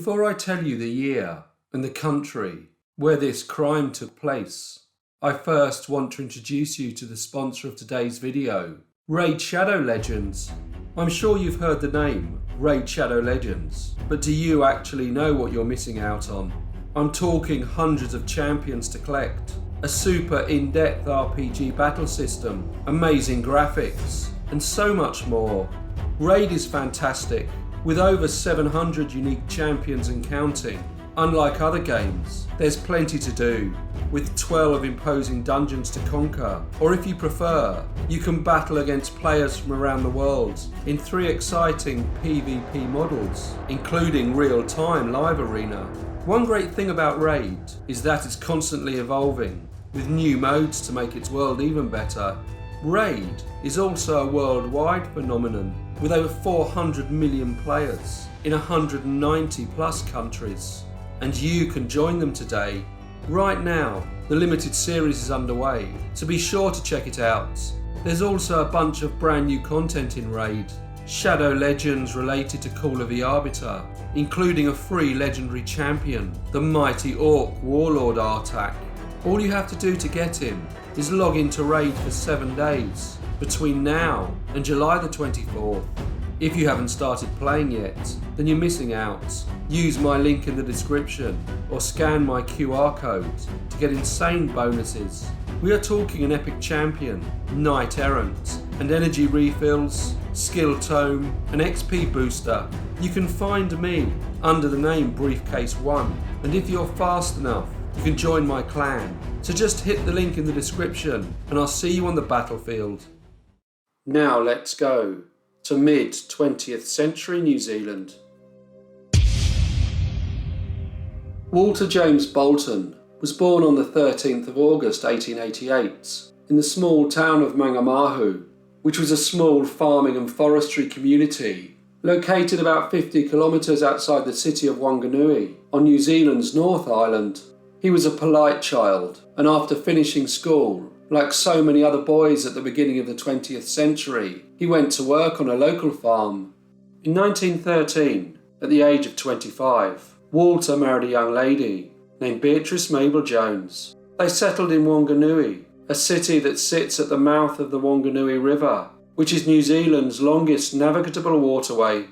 Before I tell you the year and the country where this crime took place, I first want to introduce you to the sponsor of today's video, Raid Shadow Legends. I'm sure you've heard the name, Raid Shadow Legends, but do you actually know what you're missing out on? I'm talking hundreds of champions to collect, a super in-depth RPG battle system, amazing graphics, and so much more. Raid is fantastic, with over 700 unique champions and counting. Unlike other games, there's plenty to do, with 12 imposing dungeons to conquer, or if you prefer, you can battle against players from around the world in 3 exciting PvP models, including real-time live arena. One great thing about Raid is that it's constantly evolving, with new modes to make its world even better. Raid is also a worldwide phenomenon, with over 400 million players in 190 plus countries. And you can join them today. Right now, the limited series is underway, so be sure to check it out. There's also a bunch of brand new content in Raid. Shadow Legends related to Call of the Arbiter, including a free legendary champion, the mighty Orc Warlord Artak. All you have to do to get him is log into Raid for 7 days, between now and July the 24th. If you haven't started playing yet, then you're missing out. Use my link in the description or scan my QR code to get insane bonuses. We are talking an epic champion, knight errant, and energy refills, skill tome, an XP booster. You can find me under the name briefcaseuk, and if you're fast enough, you can join my clan. So just hit the link in the description and I'll see you on the battlefield. Now let's go to mid-20th century New Zealand. Walter James Bolton was born on the 13th of August 1888 in the small town of Mangamahu, which was a small farming and forestry community located about 50 kilometres outside the city of Wanganui on New Zealand's North Island. He was a polite child, and after finishing school, like so many other boys at the beginning of the 20th century, he went to work on a local farm. In 1913, at the age of 25, Walter married a young lady named Beatrice Mabel Jones. They settled in Wanganui, a city that sits at the mouth of the Wanganui River, which is New Zealand's longest navigable waterway.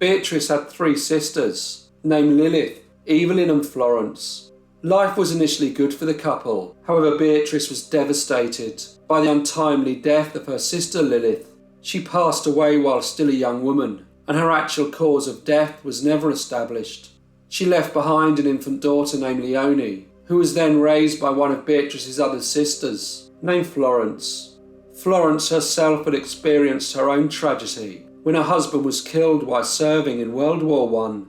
Beatrice had 3 sisters, named Lilith, Evelyn and Florence. Life was initially good for the couple, however Beatrice was devastated by the untimely death of her sister Lilith. She passed away while still a young woman, and her actual cause of death was never established. She left behind an infant daughter named Leonie, who was then raised by one of Beatrice's other sisters, named Florence. Florence herself had experienced her own tragedy when her husband was killed while serving in World War I.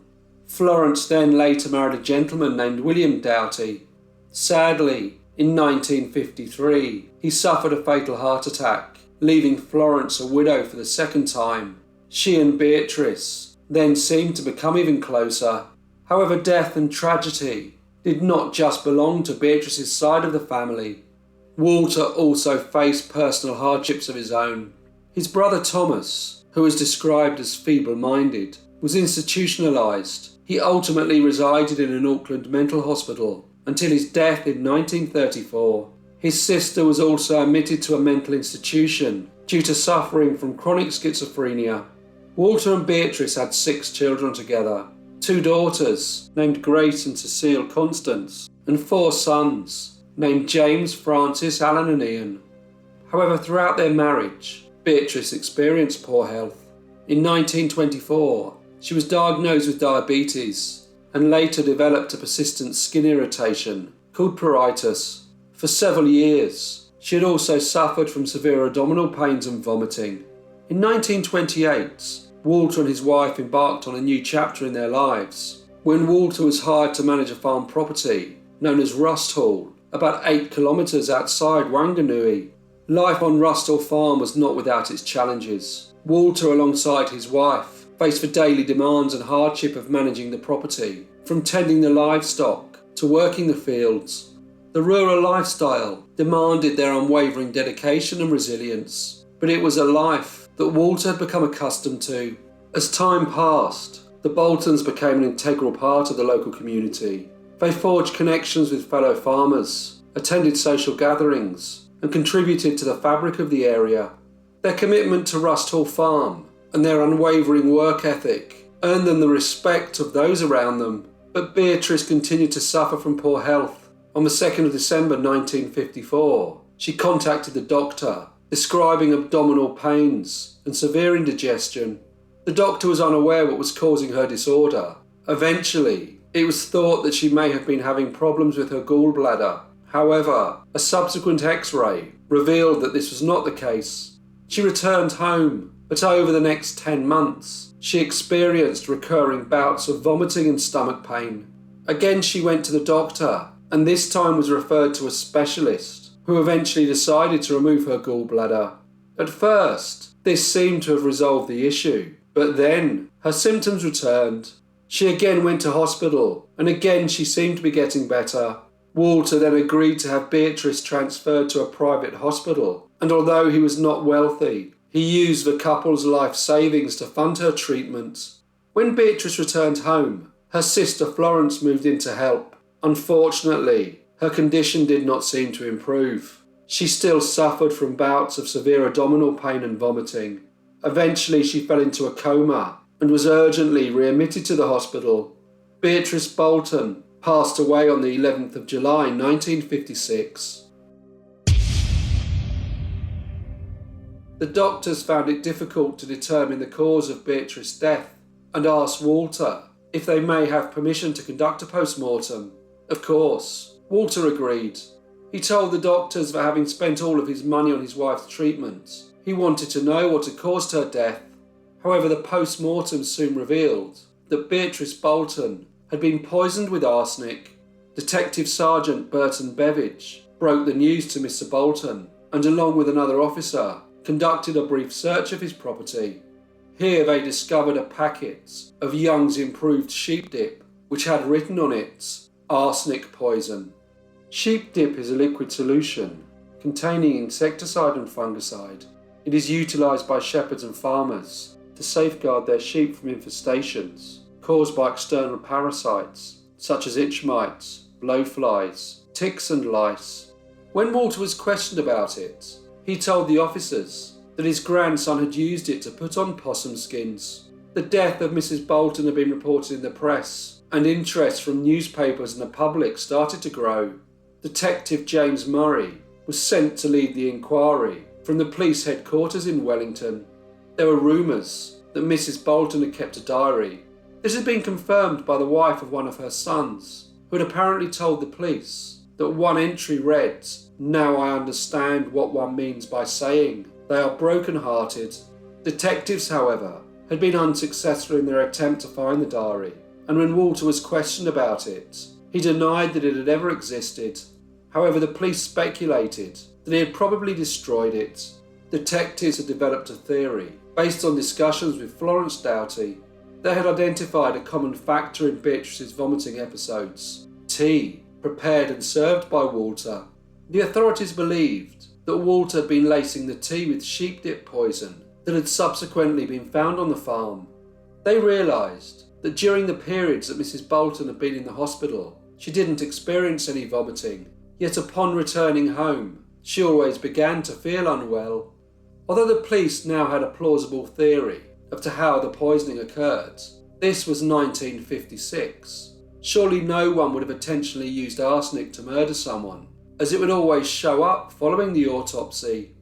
Florence then later married a gentleman named William Doughty. Sadly, in 1953, he suffered a fatal heart attack, leaving Florence a widow for the second time. She and Beatrice then seemed to become even closer. However, death and tragedy did not just belong to Beatrice's side of the family. Walter also faced personal hardships of his own. His brother Thomas, who was described as feeble-minded, was institutionalised. He ultimately resided in an Auckland mental hospital until his death in 1934. His sister was also admitted to a mental institution due to suffering from chronic schizophrenia. Walter and Beatrice had 6 children together, 2 daughters named Grace and Cecile Constance, and 4 sons named James, Francis, Alan and Ian. However, throughout their marriage, Beatrice experienced poor health. In 1924, she was diagnosed with diabetes and later developed a persistent skin irritation called pruritus. For several years, she had also suffered from severe abdominal pains and vomiting. In 1928, Walter and his wife embarked on a new chapter in their lives when Walter was hired to manage a farm property known as Rust Hall, about 8 kilometres outside Wanganui. Life on Rust Hall Farm was not without its challenges. Walter, alongside his wife, faced the daily demands and hardship of managing the property, from tending the livestock to working the fields. The rural lifestyle demanded their unwavering dedication and resilience, but it was a life that Walter had become accustomed to. As time passed, the the Boltons became an integral part of the local community. They forged connections with fellow farmers, attended social gatherings, and contributed to the fabric of the area. Their commitment to Rust Hall Farm and their unwavering work ethic earned them the respect of those around them, but Beatrice continued to suffer from poor health. On the 2nd of December 1954, she contacted the doctor, describing abdominal pains and severe indigestion. The doctor was unaware what was causing her disorder. Eventually, it was thought that she may have been having problems with her gallbladder. However, a subsequent X-ray revealed that this was not the case. She returned home, but over the next 10 months, she experienced recurring bouts of vomiting and stomach pain. Again, she went to the doctor, and this time was referred to a specialist, who eventually decided to remove her gallbladder. At first, this seemed to have resolved the issue, but then her symptoms returned. She again went to hospital, and again she seemed to be getting better. Walter then agreed to have Beatrice transferred to a private hospital, and although he was not wealthy, he used the couple's life savings to fund her treatment. When Beatrice returned home, her sister Florence moved in to help. Unfortunately, her condition did not seem to improve. She still suffered from bouts of severe abdominal pain and vomiting. Eventually, she fell into a coma and was urgently readmitted to the hospital. Beatrice Bolton passed away on the 11th of July 1956. The doctors found it difficult to determine the cause of Beatrice's death and asked Walter if they may have permission to conduct a post-mortem. Of course, Walter agreed. He told the doctors that having spent all of his money on his wife's treatment, he wanted to know what had caused her death. However, the post-mortem soon revealed that Beatrice Bolton had been poisoned with arsenic. Detective Sergeant Burton Beveridge broke the news to Mr. Bolton and, along with another officer, conducted a brief search of his property. Here they discovered a packet of Young's Improved Sheep Dip, which had written on it, arsenic poison. Sheep dip is a liquid solution containing insecticide and fungicide. It is utilised by shepherds and farmers to safeguard their sheep from infestations caused by external parasites such as itch mites, blowflies, ticks and lice. When Walter was questioned about it, he told the officers that his grandson had used it to put on possum skins. The death of Mrs. Bolton had been reported in the press, and interest from newspapers and the public started to grow. Detective James Murray was sent to lead the inquiry from the police headquarters in Wellington. There were rumours that Mrs. Bolton had kept a diary. This had been confirmed by the wife of one of her sons, who had apparently told the police that one entry read, "Now I understand what one means by saying they are broken-hearted." Detectives, however, had been unsuccessful in their attempt to find the diary, and when Walter was questioned about it, he denied that it had ever existed. However, the police speculated that he had probably destroyed it. Detectives had developed a theory based on discussions with Florence Doughty. They had identified a common factor in Beatrice's vomiting episodes: tea, prepared and served by Walter. The authorities believed that Walter had been lacing the tea with sheep dip poison that had subsequently been found on the farm. They realised that during the periods that Mrs. Bolton had been in the hospital, she didn't experience any vomiting, yet upon returning home, she always began to feel unwell. Although the police now had a plausible theory as to how the poisoning occurred, this was 1956. Surely no one would have intentionally used arsenic to murder someone, as it would always show up following the autopsy.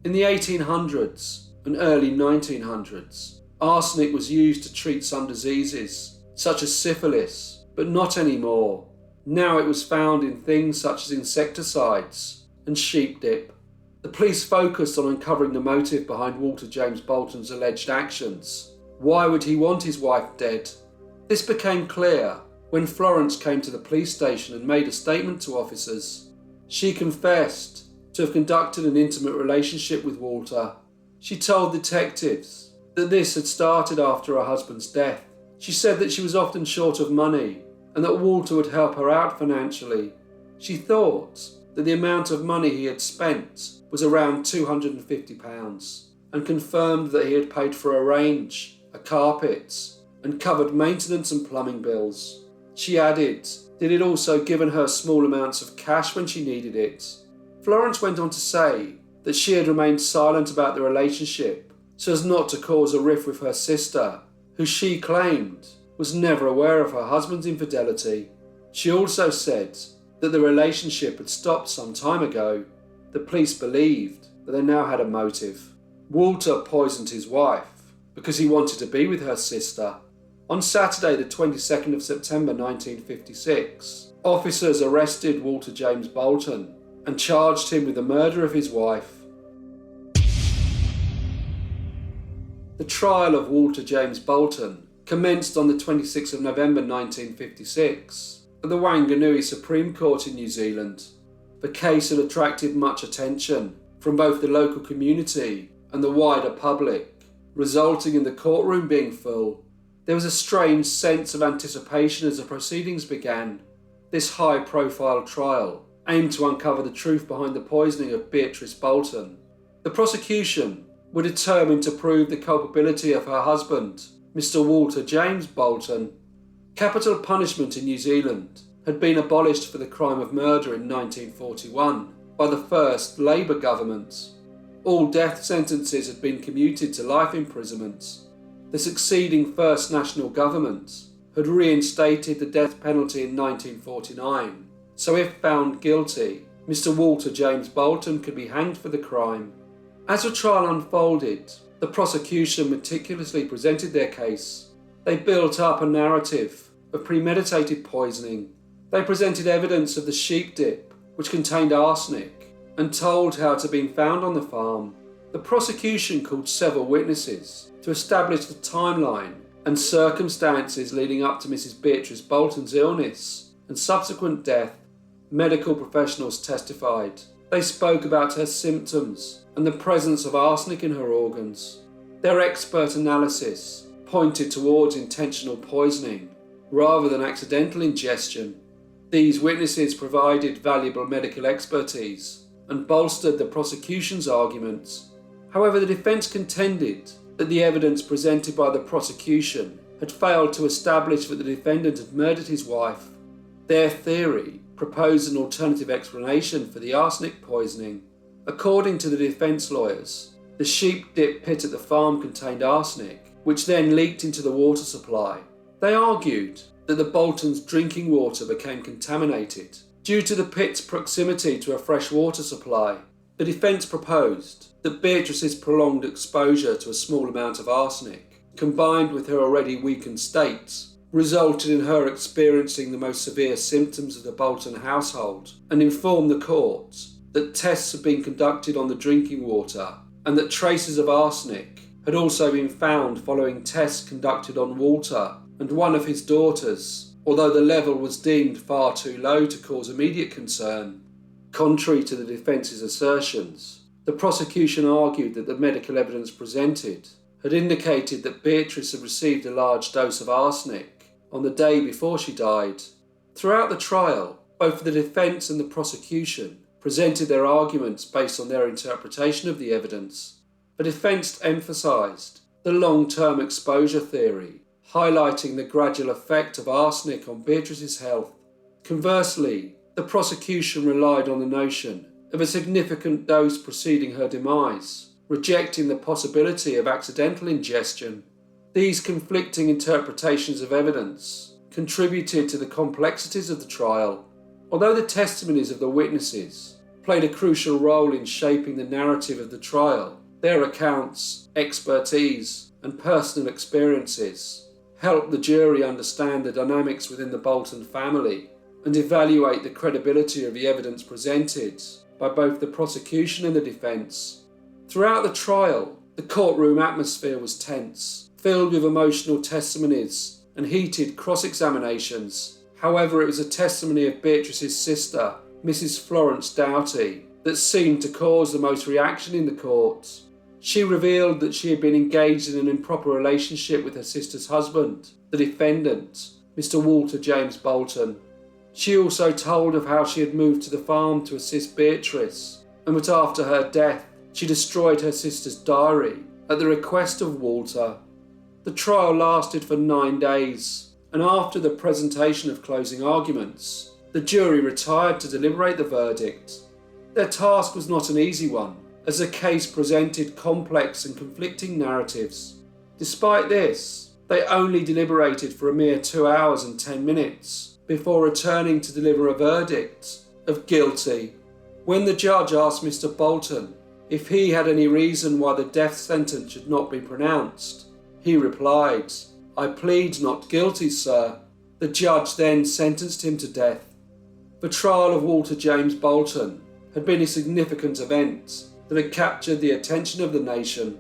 In the 1800s and early 1900s, arsenic was used to treat some diseases, such as syphilis, but not anymore. Now it was found in things such as insecticides and sheep dip. The police focused on uncovering the motive behind Walter James Bolton's alleged actions. Why would he want his wife dead? This became clear when Florence came to the police station and made a statement to officers. She confessed to have conducted an intimate relationship with Walter. She told detectives that this had started after her husband's death. She said that she was often short of money and that Walter would help her out financially. She thought that the amount of money he had spent was around £250 and confirmed that he had paid for a range, a carpet, and covered maintenance and plumbing bills. She added that it also given her small amounts of cash when she needed it. Florence went on to say that she had remained silent about the relationship so as not to cause a rift with her sister, who she claimed was never aware of her husband's infidelity. She also said that the relationship had stopped some time ago. The police believed that they now had a motive. Walter poisoned his wife because he wanted to be with her sister. On Saturday the 22nd of September 1956, officers arrested Walter James Bolton and charged him with the murder of his wife. The trial of Walter James Bolton commenced on the 26th of November 1956 at the Wanganui Supreme Court in New Zealand. The case had attracted much attention from both the local community and the wider public, resulting in the courtroom being full. There was a strange sense of anticipation as the proceedings began. This high-profile trial aimed to uncover the truth behind the poisoning of Beatrice Bolton. The prosecution were determined to prove the culpability of her husband, Mr. Walter James Bolton. Capital punishment in New Zealand had been abolished for the crime of murder in 1941 by the first Labour government. All death sentences had been commuted to life imprisonment. The succeeding First National Government had reinstated the death penalty in 1949, so if found guilty, Mr. Walter James Bolton could be hanged for the crime. As the trial unfolded, the prosecution meticulously presented their case. They built up a narrative of premeditated poisoning. They presented evidence of the sheep dip, which contained arsenic, and told how it had been found on the farm. The prosecution called several witnesses to establish the timeline and circumstances leading up to Mrs. Beatrice Bolton's illness and subsequent death. Medical professionals testified. They spoke about her symptoms and the presence of arsenic in her organs. Their expert analysis pointed towards intentional poisoning rather than accidental ingestion. These witnesses provided valuable medical expertise and bolstered the prosecution's arguments. However, the defence contended that the evidence presented by the prosecution had failed to establish that the defendant had murdered his wife. Their theory proposed an alternative explanation for the arsenic poisoning. According to the defence lawyers, the sheep dip pit at the farm contained arsenic, which then leaked into the water supply. They argued that the Boltons' drinking water became contaminated due to the pit's proximity to a fresh water supply. The defence proposed that Beatrice's prolonged exposure to a small amount of arsenic, combined with her already weakened state, resulted in her experiencing the most severe symptoms of the Bolton household, and informed the court that tests had been conducted on the drinking water and that traces of arsenic had also been found following tests conducted on Walter and one of his daughters, although the level was deemed far too low to cause immediate concern. Contrary to the defence's assertions, the prosecution argued that the medical evidence presented had indicated that Beatrice had received a large dose of arsenic on the day before she died. Throughout the trial, both the defence and the prosecution presented their arguments based on their interpretation of the evidence. The defence emphasised the long-term exposure theory, highlighting the gradual effect of arsenic on Beatrice's health. Conversely, the prosecution relied on the notion of a significant dose preceding her demise, rejecting the possibility of accidental ingestion. These conflicting interpretations of evidence contributed to the complexities of the trial. Although the testimonies of the witnesses played a crucial role in shaping the narrative of the trial, their accounts, expertise, and personal experiences helped the jury understand the dynamics within the Bolton family and evaluate the credibility of the evidence presented by both the prosecution and the defence. Throughout the trial, the courtroom atmosphere was tense, filled with emotional testimonies and heated cross-examinations. However, it was a testimony of Beatrice's sister, Mrs. Florence Doughty, that seemed to cause the most reaction in the court. She revealed that she had been engaged in an improper relationship with her sister's husband, the defendant, Mr. Walter James Bolton. She also told of how she had moved to the farm to assist Beatrice, and that after her death, she destroyed her sister's diary at the request of Walter. The trial lasted for 9 days, and after the presentation of closing arguments, the jury retired to deliberate the verdict. Their task was not an easy one, as the case presented complex and conflicting narratives. Despite this, they only deliberated for a mere 2 hours and 10 minutes before returning to deliver a verdict of guilty. When the judge asked Mr. Bolton if he had any reason why the death sentence should not be pronounced, he replied, "I plead not guilty, sir." The judge then sentenced him to death. The trial of Walter James Bolton had been a significant event that had captured the attention of the nation.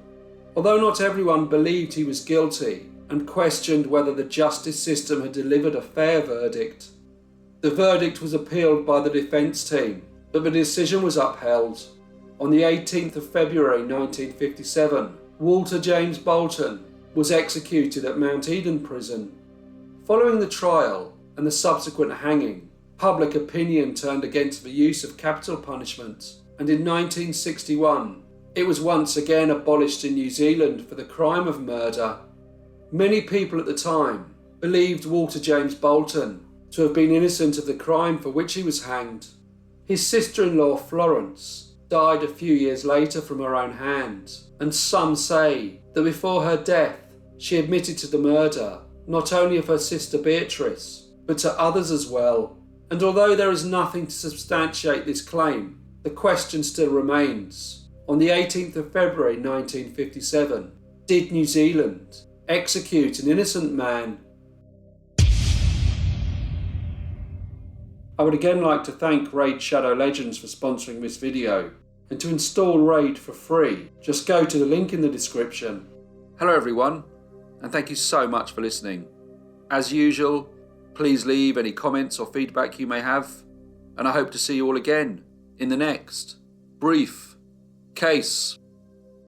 Although not everyone believed he was guilty and questioned whether the justice system had delivered a fair verdict, the verdict was appealed by the defence team, but the decision was upheld. On the 18th of February 1957, Walter James Bolton was executed at Mount Eden Prison. Following the trial and the subsequent hanging, public opinion turned against the use of capital punishment, and in 1961, it was once again abolished in New Zealand for the crime of murder. Many people at the time believed Walter James Bolton to have been innocent of the crime for which he was hanged. His sister-in-law Florence died a few years later from her own hand, and some say that before her death she admitted to the murder not only of her sister Beatrice, but to others as well. And although there is nothing to substantiate this claim, the question still remains. On the 18th of February 1957, did New Zealand execute an innocent man? I would again like to thank Raid Shadow Legends for sponsoring this video, and to install Raid for free, just go to the link in the description. Hello everyone, and thank you so much for listening. As usual, please leave any comments or feedback you may have, and I hope to see you all again in the next brief case.